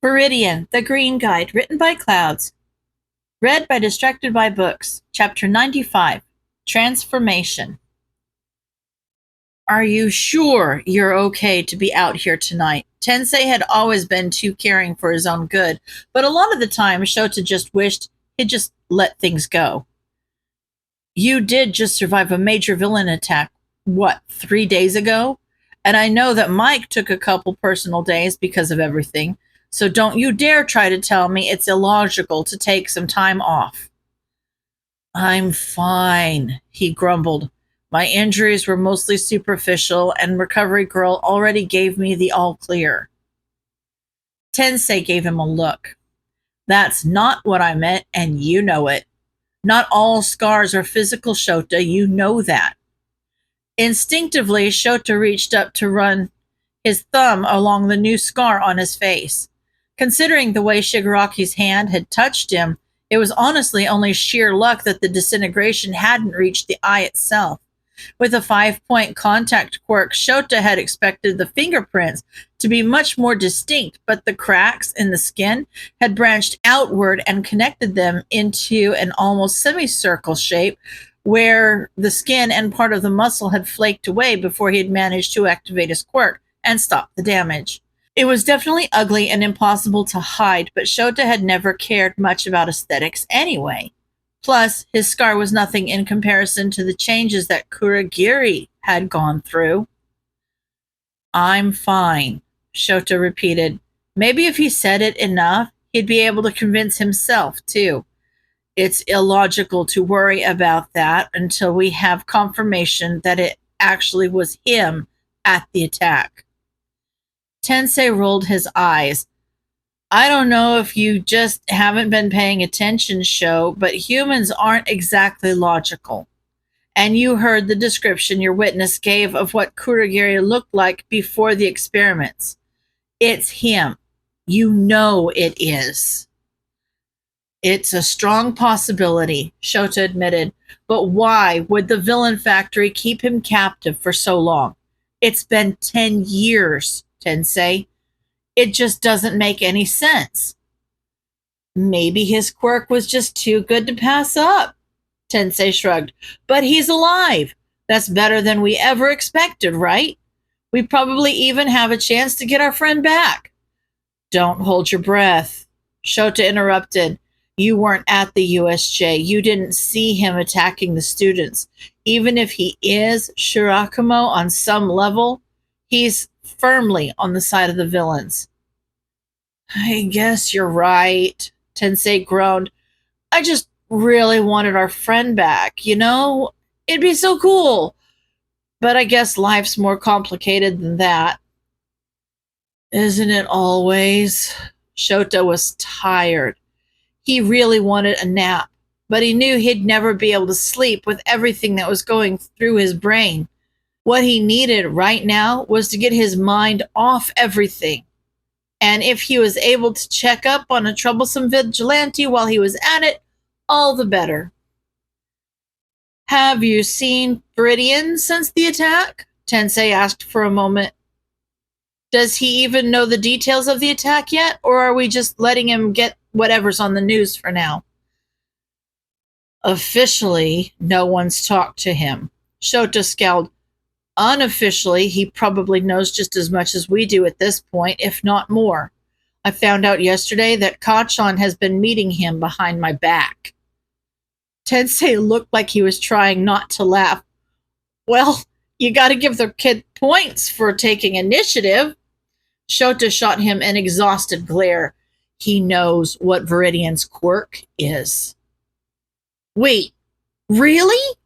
Viridian, the Green Guide, written by Clouds. Read by Distracted by Books. Chapter 95, Transformation. Are you sure you're okay to be out here tonight? Tensei had always been too caring for his own good, but a lot of the time Shota just wished he'd just let things go. You did just survive a major villain attack, 3 days ago? And I know that Mike took a couple personal days because of everything, so don't you dare try to tell me it's illogical to take some time off. I'm fine, he grumbled. My injuries were mostly superficial, and Recovery Girl already gave me the all clear. Tensei gave him a look. That's not what I meant, and you know it. Not all scars are physical, Shota, you know that. Instinctively, Shota reached up to run his thumb along the new scar on his face. Considering the way Shigaraki's hand had touched him, it was honestly only sheer luck that the disintegration hadn't reached the eye itself. With a 5-point contact quirk, Shota had expected the fingerprints to be much more distinct, but the cracks in the skin had branched outward and connected them into an almost semicircle shape where the skin and part of the muscle had flaked away before he had managed to activate his quirk and stop the damage. It was definitely ugly and impossible to hide, but Shota had never cared much about aesthetics anyway. Plus, his scar was nothing in comparison to the changes that Kurogiri had gone through. I'm fine, Shota repeated. Maybe if he said it enough, he'd be able to convince himself, too. It's illogical to worry about that until we have confirmation that it actually was him at the attack. Tensei rolled his eyes. I don't know if you just haven't been paying attention, Sho, but humans aren't exactly logical. And you heard the description your witness gave of what Kurogiri looked like before the experiments. It's him. You know it is. It's a strong possibility, Shota admitted, but why would the villain factory keep him captive for so long? It's been 10 years, Tensei. It just doesn't make any sense. Maybe his quirk was just too good to pass up, Tensei shrugged. But he's alive. That's better than we ever expected, right? We probably even have a chance to get our friend back. Don't hold your breath, Shota interrupted. You weren't at the USJ. You didn't see him attacking the students. Even if he is Shirakumo on some level, he's firmly on the side of the villains. I guess you're right, Tensei groaned. I just really wanted our friend back, you know? It'd be so cool. But I guess life's more complicated than that. Isn't it always? Shota was tired. He really wanted a nap, but he knew he'd never be able to sleep with everything that was going through his brain. What he needed right now was to get his mind off everything. And if he was able to check up on a troublesome vigilante while he was at it, all the better. Have you seen Viridian since the attack? Tensei asked for a moment. Does he even know the details of the attack yet, or are we just letting him get whatever's on the news for now? Officially, no one's talked to him. Shota scowled. Unofficially, he probably knows just as much as we do at this point, if not more. I found out yesterday that Kachan has been meeting him behind my back. Tensei looked like he was trying not to laugh. Well, you gotta give the kid points for taking initiative. Shota shot him an exhausted glare. He knows what Viridian's quirk is. Wait, really?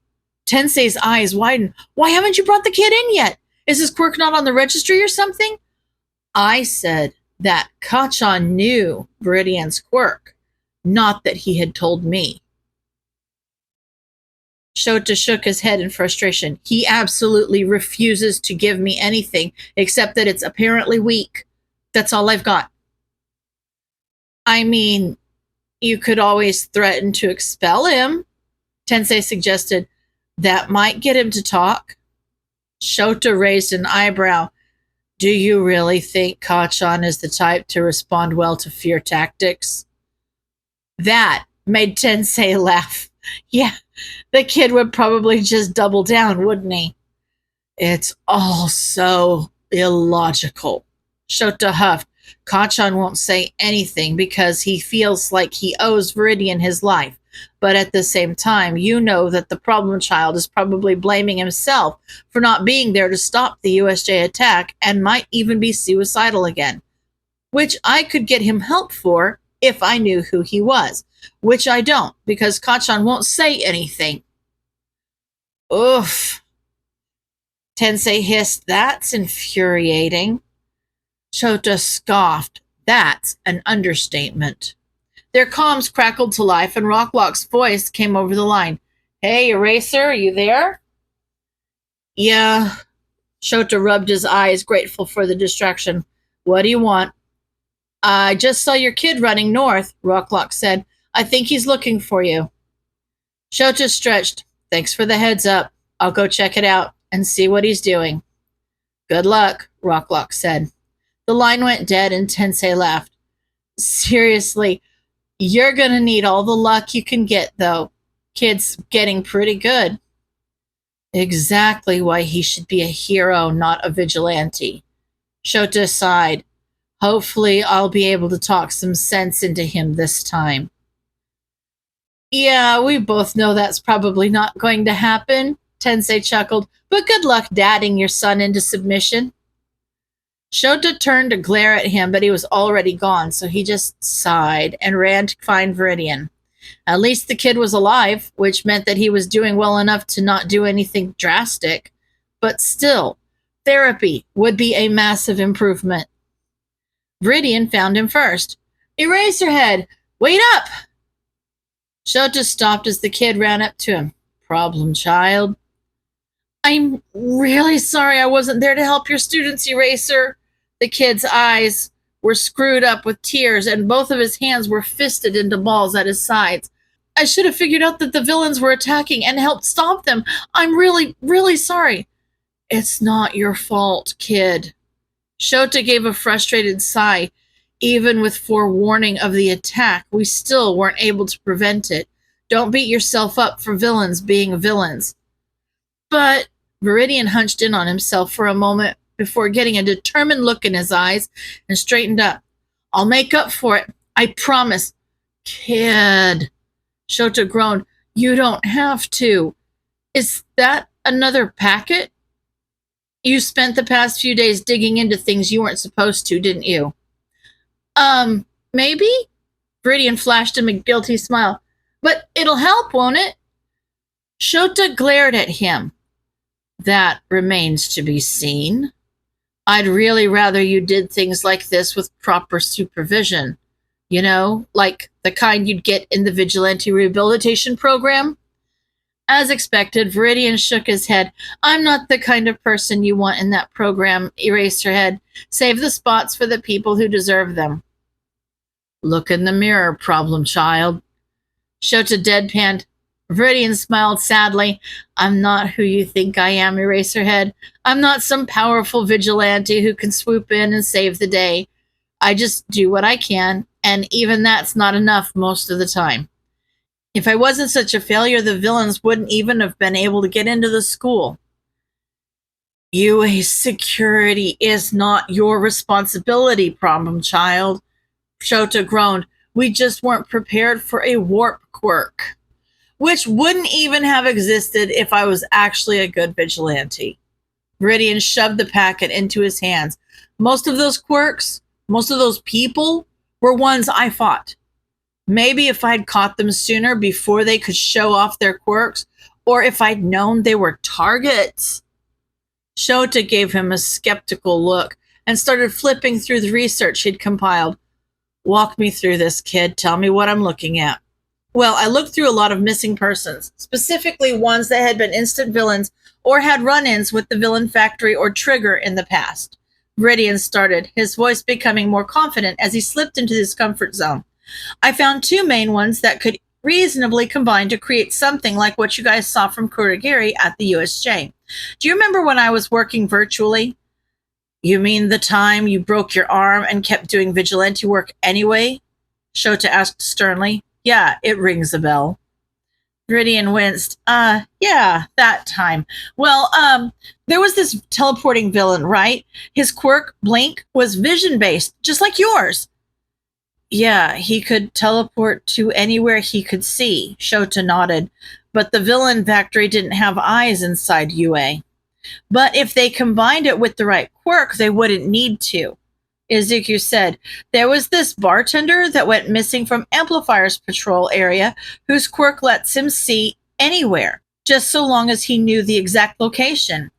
Tensei's eyes widened. Why haven't you brought the kid in yet? Is his quirk not on the registry or something? I said that Kachan knew Viridian's quirk, not that he had told me. Shota shook his head in frustration. He absolutely refuses to give me anything except that it's apparently weak. That's all I've got. I mean, you could always threaten to expel him, Tensei suggested. That might get him to talk. Shota raised an eyebrow. Do you really think Kachan is the type to respond well to fear tactics? That made Tensei laugh. Yeah, the kid would probably just double down, wouldn't he? It's all so illogical. Shota huffed. Kachan won't say anything because he feels like he owes Viridian his life. But at the same time, you know that the problem child is probably blaming himself for not being there to stop the USJ attack and might even be suicidal again. Which I could get him help for if I knew who he was. Which I don't, because Kachan won't say anything. Oof. Tensei hissed, that's infuriating. Chota scoffed, that's an understatement. Their comms crackled to life and Rocklock's voice came over the line. Hey, Eraser, are you there? Yeah. Chota rubbed his eyes, grateful for the distraction. What do you want? I just saw your kid running north, Rocklock said. I think he's looking for you. Chota stretched. Thanks for the heads up. I'll go check it out and see what he's doing. Good luck, Rocklock said. The line went dead and Tensei laughed. Seriously, you're gonna need all the luck you can get, though. Kid's getting pretty good. Exactly why he should be a hero, not a vigilante. Chota sighed. Hopefully I'll be able to talk some sense into him this time. Yeah, we both know that's probably not going to happen, Tensei chuckled, but good luck dadding your son into submission. Chota turned to glare at him, but he was already gone, so he just sighed and ran to find Viridian. At least the kid was alive, which meant that he was doing well enough to not do anything drastic. But still, therapy would be a massive improvement. Viridian found him first. Eraserhead, wait up! Chota stopped as the kid ran up to him. Problem child? I'm really sorry I wasn't there to help your students, Eraser. The kid's eyes were screwed up with tears and both of his hands were fisted into balls at his sides. I should have figured out that the villains were attacking and helped stop them. I'm really, really sorry. It's not your fault, kid. Chota gave a frustrated sigh. Even with forewarning of the attack, we still weren't able to prevent it. Don't beat yourself up for villains being villains. But Viridian hunched in on himself for a moment before getting a determined look in his eyes and straightened up. I'll make up for it. I promise. Kid. Chota groaned. You don't have to. Is that another packet? You spent the past few days digging into things you weren't supposed to, didn't you? Maybe? Viridian flashed him a guilty smile. But it'll help, won't it? Chota glared at him. That remains to be seen. I'd really rather you did things like this with proper supervision. You know, like the kind you'd get in the Vigilante Rehabilitation Program? As expected, Viridian shook his head. I'm not the kind of person you want in that program, Eraserhead. Save the spots for the people who deserve them. Look in the mirror, problem child. Chota deadpanned. Viridian smiled sadly. I'm not who you think I am, Eraserhead. I'm not some powerful vigilante who can swoop in and save the day. I just do what I can, and even that's not enough most of the time. If I wasn't such a failure, the villains wouldn't even have been able to get into the school. UA security is not your responsibility, problem child. Chota groaned. We just weren't prepared for a warp quirk, which wouldn't even have existed if I was actually a good vigilante. Viridian shoved the packet into his hands. Most of those quirks, most of those people, were ones I fought. Maybe if I'd caught them sooner before they could show off their quirks, or if I'd known they were targets. Chota gave him a skeptical look and started flipping through the research he'd compiled. Walk me through this, kid. Tell me what I'm looking at. Well, I looked through a lot of missing persons, specifically ones that had been instant villains or had run-ins with the villain factory or trigger in the past. Viridian started, his voice becoming more confident as he slipped into his comfort zone. I found two main ones that could reasonably combine to create something like what you guys saw from Kurogiri at the USJ. Do you remember when I was working virtually? You mean the time you broke your arm and kept doing vigilante work anyway? Shota asked sternly. Yeah, it rings a bell. Viridian winced. Yeah, that time. Well, there was this teleporting villain, right? His quirk, Blink, was vision-based, just like yours. Yeah, he could teleport to anywhere he could see, Shota nodded. But the villain factory didn't have eyes inside UA. But if they combined it with the right quirk, they wouldn't need to. Izuku said, there was this bartender that went missing from Amplifier's patrol area whose quirk lets him see anywhere, just so long as he knew the exact location.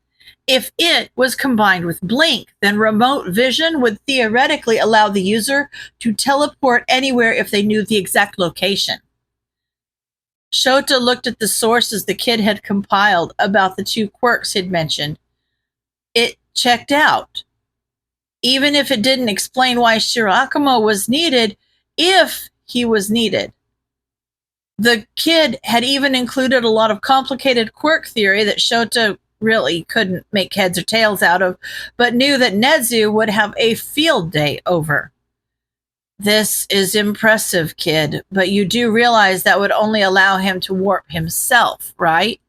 If it was combined with Blink, then remote vision would theoretically allow the user to teleport anywhere if they knew the exact location. Shota looked at the sources the kid had compiled about the two quirks he'd mentioned. It checked out. Even if it didn't explain why Shirakumo was needed, if he was needed. The kid had even included a lot of complicated quirk theory that Shota really couldn't make heads or tails out of, but knew that Nezu would have a field day over. This is impressive, kid, but you do realize that would only allow him to warp himself, right?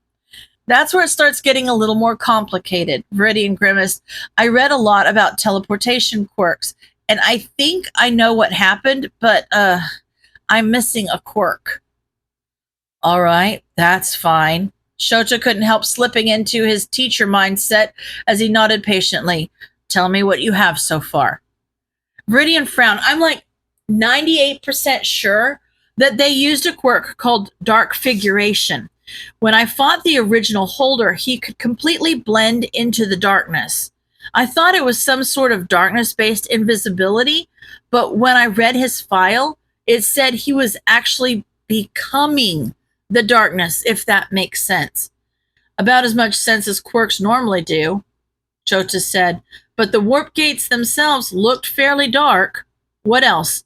That's where it starts getting a little more complicated. Viridian grimaced. I read a lot about teleportation quirks, and I think I know what happened, but I'm missing a quirk. All right, that's fine. Shota couldn't help slipping into his teacher mindset as he nodded patiently. Tell me what you have so far. Viridian frowned. I'm like 98% sure that they used a quirk called Dark Figuration. When I fought the original holder, he could completely blend into the darkness. I thought it was some sort of darkness-based invisibility, but when I read his file, it said he was actually becoming the darkness, if that makes sense. About as much sense as quirks normally do, Shota said, but the warp gates themselves looked fairly dark. What else?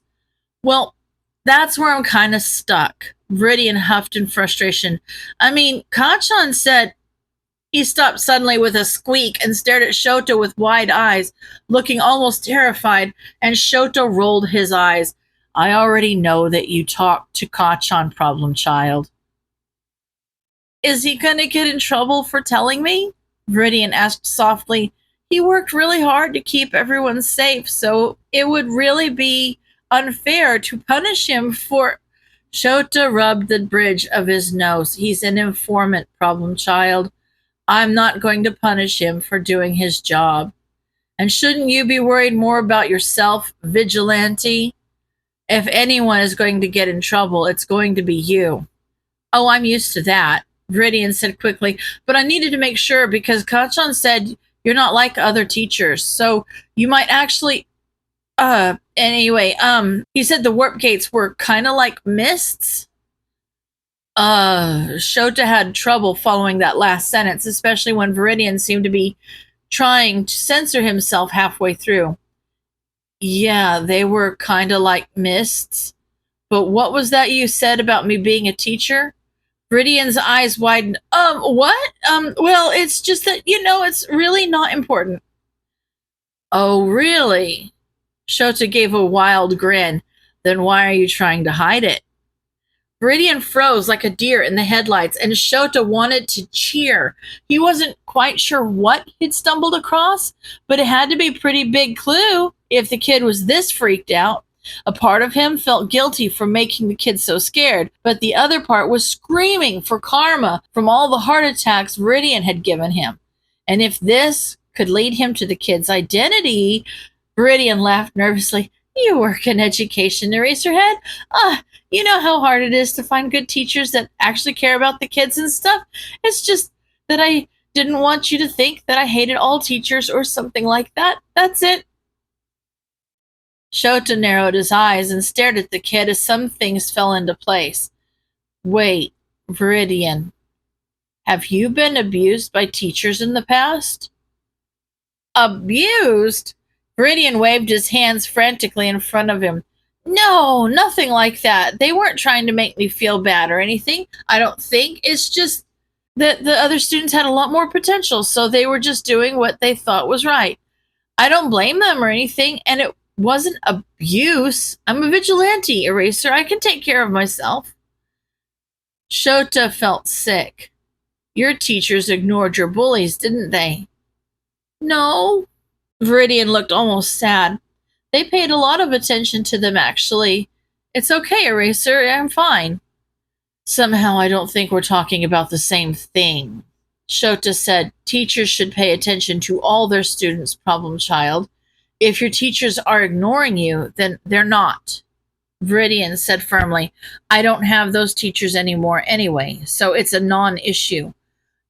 Well, that's where I'm kind of stuck. Viridian huffed in frustration. I mean, Kacchan said. He stopped suddenly with a squeak and stared at Shota with wide eyes, looking almost terrified, and Shota rolled his eyes. I already know that you talked to Kacchan, problem child. Is he going to get in trouble for telling me? Viridian asked softly. He worked really hard to keep everyone safe, so it would really be unfair to punish him for... Shota rubbed the bridge of his nose. He's an informant, problem child. I'm not going to punish him for doing his job. And shouldn't you be worried more about yourself, vigilante? If anyone is going to get in trouble, it's going to be you. Oh, I'm used to that, Viridian said quickly, but I needed to make sure because Kacchan said you're not like other teachers, so you might actually... Anyway, he said the warp gates were kind of like mists. Shota had trouble following that last sentence, especially when Viridian seemed to be trying to censor himself halfway through. Yeah, they were kind of like mists. But what was that you said about me being a teacher? Viridian's eyes widened. What? Well, it's just that, it's really not important. Oh, really? Shota gave a wild grin. Then why are you trying to hide it? Viridian froze like a deer in the headlights, and Shota wanted to cheer. He wasn't quite sure what he'd stumbled across, but it had to be a pretty big clue if the kid was this freaked out. A part of him felt guilty for making the kid so scared, but the other part was screaming for karma from all the heart attacks Viridian had given him. And if this could lead him to the kid's identity... Viridian laughed nervously. You work in education, Eraserhead? You know how hard it is to find good teachers that actually care about the kids and stuff? It's just that I didn't want you to think that I hated all teachers or something like that. That's it. Shota narrowed his eyes and stared at the kid as some things fell into place. Wait, Viridian, have you been abused by teachers in the past? Abused? Viridian waved his hands frantically in front of him. No, nothing like that. They weren't trying to make me feel bad or anything. I don't think. It's just that the other students had a lot more potential, so they were just doing what they thought was right. I don't blame them or anything, and it wasn't abuse. I'm a vigilante, Eraser. I can take care of myself. Shota felt sick. Your teachers ignored your bullies, didn't they? No. Viridian looked almost sad. They paid a lot of attention to them, actually. It's okay, Eraser. I'm fine. Somehow I don't think we're talking about the same thing. Shota said, teachers should pay attention to all their students, problem child. If your teachers are ignoring you, then they're not. Viridian said firmly, I don't have those teachers anymore anyway, so it's a non-issue.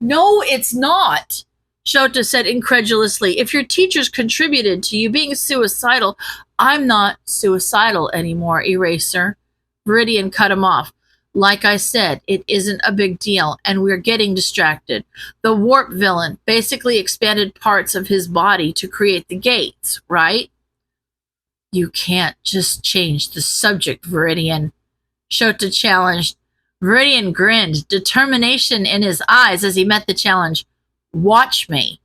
No, it's not, Shota said incredulously. If your teachers contributed to you being suicidal, I'm not suicidal anymore, Eraser. Viridian cut him off. Like I said, it isn't a big deal, and we're getting distracted. The warp villain basically expanded parts of his body to create the gates, right? You can't just change the subject, Viridian. Shota challenged. Viridian grinned, determination in his eyes as he met the challenge. Watch me.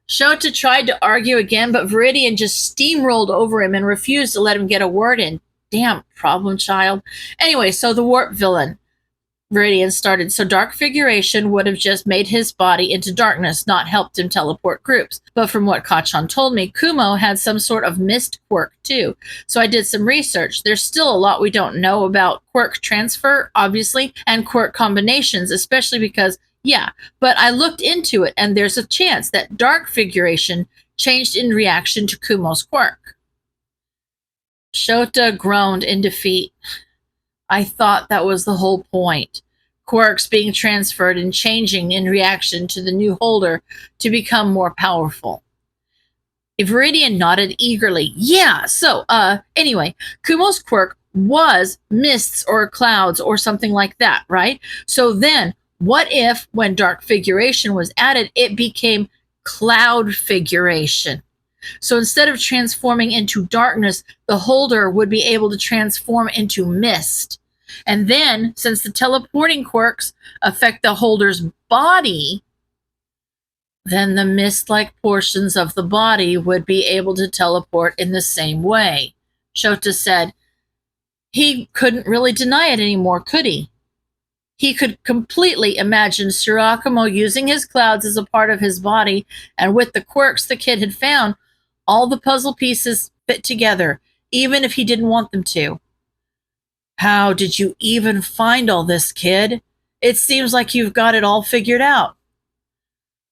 Shota tried to argue again, but Viridian just steamrolled over him and refused to let him get a word in. Damn problem child. Anyway, so the warp villain, Viridian started. So dark figuration would have just made his body into darkness, not helped him teleport groups. But from what Kachan told me, Kumo had some sort of mist quirk too. So I did some research. There's still a lot we don't know about quirk transfer, obviously, and quirk combinations, especially because, yeah, but I looked into it and there's a chance that dark figuration changed in reaction to Kumo's quirk. Shota groaned in defeat. I thought that was the whole point. Quirks being transferred and changing in reaction to the new holder to become more powerful. Viridian nodded eagerly. Yeah, so, anyway, Kumo's quirk was mists or clouds or something like that, right? So then, what if, when dark figuration was added, it became cloud figuration? So instead of transforming into darkness, the holder would be able to transform into mist. And then, since the teleporting quirks affect the holder's body, then the mist-like portions of the body would be able to teleport in the same way. Shota said, he couldn't really deny it anymore, could he? He could completely imagine Shirakumo using his clouds as a part of his body, and with the quirks the kid had found, all the puzzle pieces fit together, even if he didn't want them to. How did you even find all this, kid? It seems like you've got it all figured out.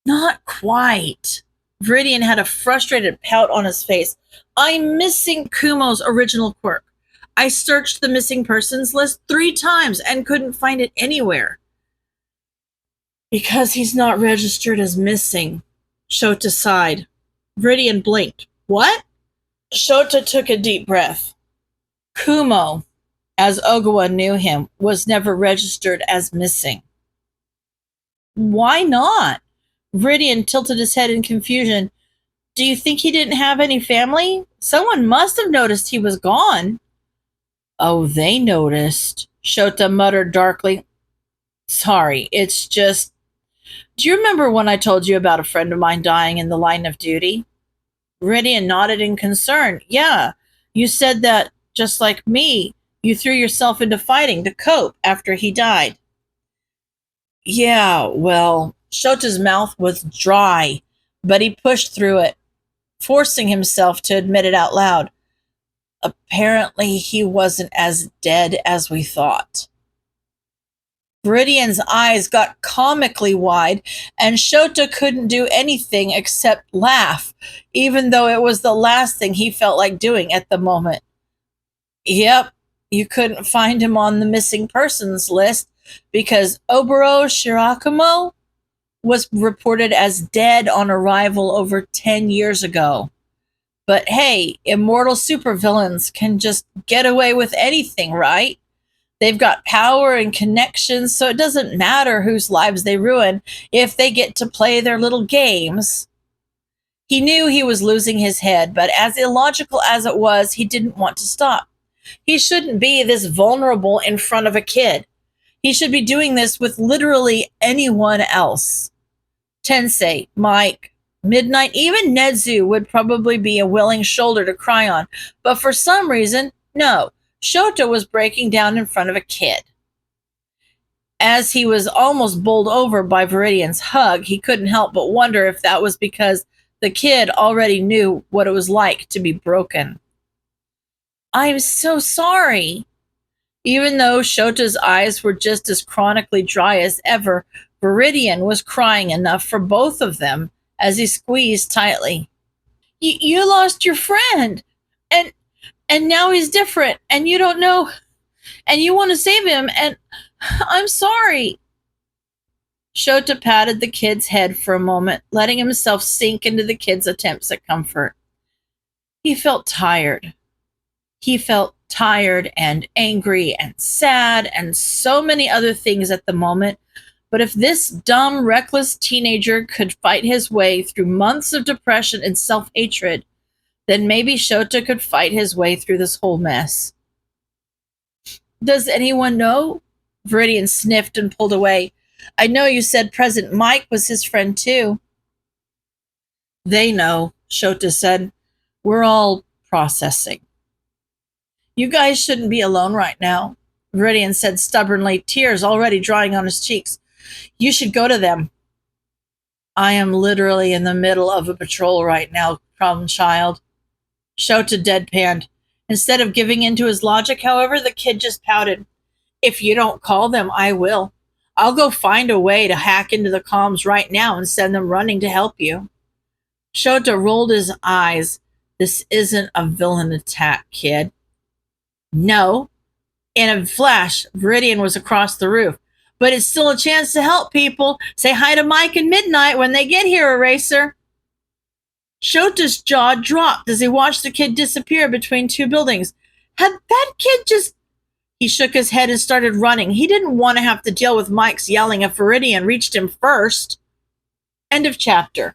Not quite. Viridian had a frustrated pout on his face. I'm missing Kumo's original quirk. I searched the missing persons list 3 times and couldn't find it anywhere. Because he's not registered as missing, Shota sighed. Viridian blinked. What? Shota took a deep breath. Kumo, as Ogawa knew him, was never registered as missing. Why not? Viridian tilted his head in confusion. Do you think he didn't have any family? Someone must have noticed he was gone. Oh, they noticed, Shota muttered darkly. Sorry, it's just... Do you remember when I told you about a friend of mine dying in the line of duty? Viridian nodded in concern. Yeah, you said that, just like me, you threw yourself into fighting to cope after he died. Yeah, well, Shota's mouth was dry, but he pushed through it, forcing himself to admit it out loud. Apparently, he wasn't as dead as we thought. Viridian's eyes got comically wide, and Shota couldn't do anything except laugh, even though it was the last thing he felt like doing at the moment. Yep, you couldn't find him on the missing persons list because Oboro Shirakumo was reported as dead on arrival over 10 years ago. But hey, immortal supervillains can just get away with anything, right? They've got power and connections, so it doesn't matter whose lives they ruin if they get to play their little games. He knew he was losing his head, but as illogical as it was, he didn't want to stop. He shouldn't be this vulnerable in front of a kid. He should be doing this with literally anyone else. Tensei, Mike, Midnight, even Nedzu would probably be a willing shoulder to cry on, but for some reason, no. Shota was breaking down in front of a kid. As he was almost bowled over by Viridian's hug, he couldn't help but wonder if that was because the kid already knew what it was like to be broken. "I'm so sorry." Even though Shota's eyes were just as chronically dry as ever, Viridian was crying enough for both of them as he squeezed tightly. You lost your friend, and now he's different, and you don't know, and you want to save him, and I'm sorry." Shota patted the kid's head for a moment, letting himself sink into the kid's attempts at comfort. He felt tired. He felt tired and angry and sad and so many other things at the moment. But if this dumb, reckless teenager could fight his way through months of depression and self-hatred, then maybe Shota could fight his way through this whole mess. "Does anyone know?" Viridian sniffed and pulled away. "I know you said President Mike was his friend too." "They know," Shota said. "We're all processing." "You guys shouldn't be alone right now," Viridian said stubbornly, tears already drying on his cheeks. "You should go to them." "I am literally in the middle of a patrol right now, problem child." Shota deadpanned. Instead of giving in to his logic, however, the kid just pouted. "If you don't call them, I will. I'll go find a way to hack into the comms right now and send them running to help you." Shota rolled his eyes. "This isn't a villain attack, kid." "No." In a flash, Viridian was across the roof. "But it's still a chance to help people. Say hi to Mike and Midnight when they get here, Eraser." Shota's jaw dropped as he watched the kid disappear between two buildings. Had that kid just... He shook his head and started running. He didn't want to have to deal with Mike's yelling if Viridian reached him first. End of chapter.